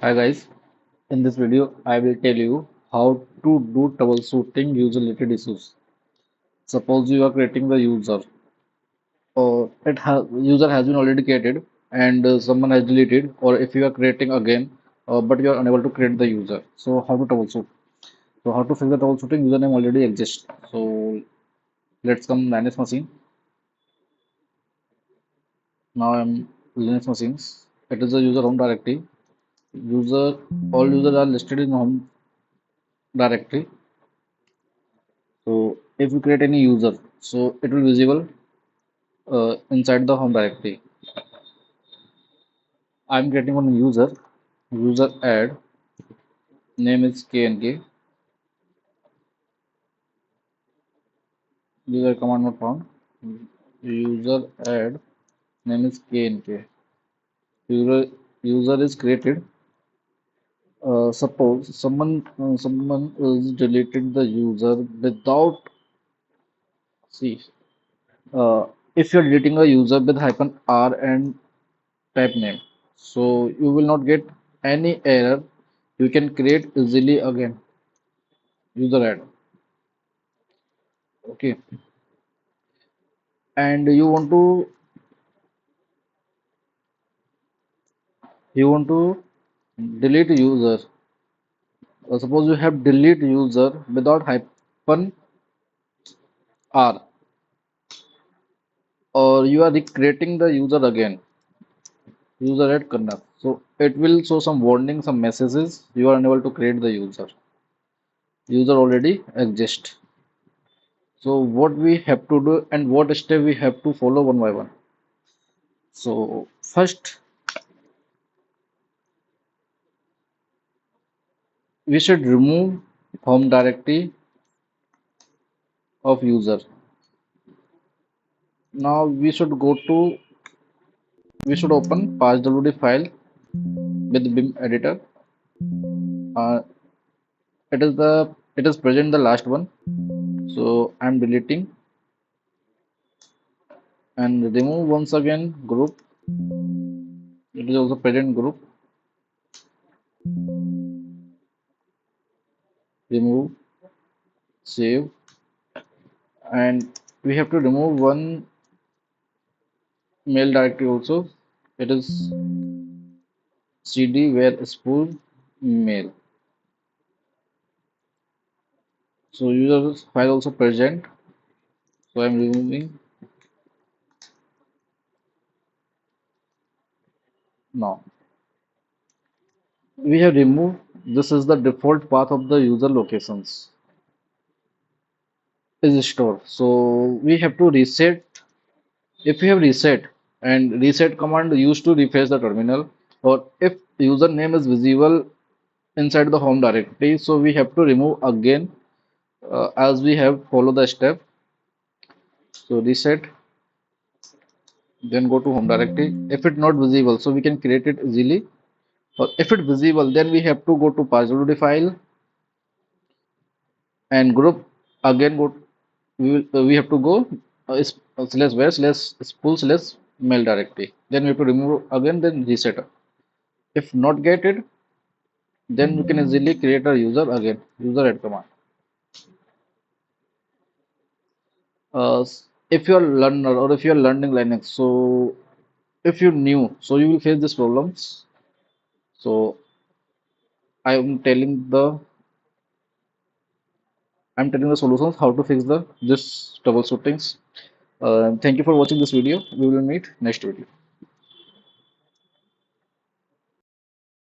Hi guys, in this video I will tell you how to do troubleshooting user-related issues. Suppose you are creating the user or user has been already created and someone has deleted, or if you are creating again but you are unable to create the user. So how to troubleshoot? So how to fix the troubleshooting username already exists. So let's come Linux machine. Now I'm Linux machines. It is a user home directory. User all users are listed in home directory. So if you create any user, so it will visible inside the home directory. I'm creating one user add, name is KNK, user command not found, user add, name is KNK. User is created. Suppose someone is deleted the user without see. If you're deleting a user with hyphen R and type name, so you will not get any error. You can create easily again user add. Okay, and you want to delete user. Suppose you have delete user without hyphen R, or you are recreating the user again, user add करना. So it will show some warning, some messages. You are unable to create the user. User already exists. So what we have to do and what step we have to follow one by one. So first we should remove home directory of user. Now we should open passwd file with Vim editor. Uh, it is present the last one, so I'm deleting and remove once again group. It is also present group. Remove, save, and we have to remove one mail directory also. It is cd where spool mail. So user file also present. So I'm removing now. We have removed. This is the default path of the user locations is stored. So we have to reset. If we have reset and reset command used to refresh the terminal, or if username is visible inside the home directory, so we have to remove again as we have followed the step. So reset, then go to home directory. If it's not visible, so we can create it easily. Or if it's visible, then we have to go to passwd file and group again. We have to go slash where slash spool slash mail directory. Then we have to remove again, then reset. If not get it, then we can easily create a user again. User add command. If you are learner or if you are learning Linux, so if you're new, so you will face these problems. So I am telling the I'm telling the solutions how to fix the this troubleshootings. Thank you for watching this video. We will meet next video.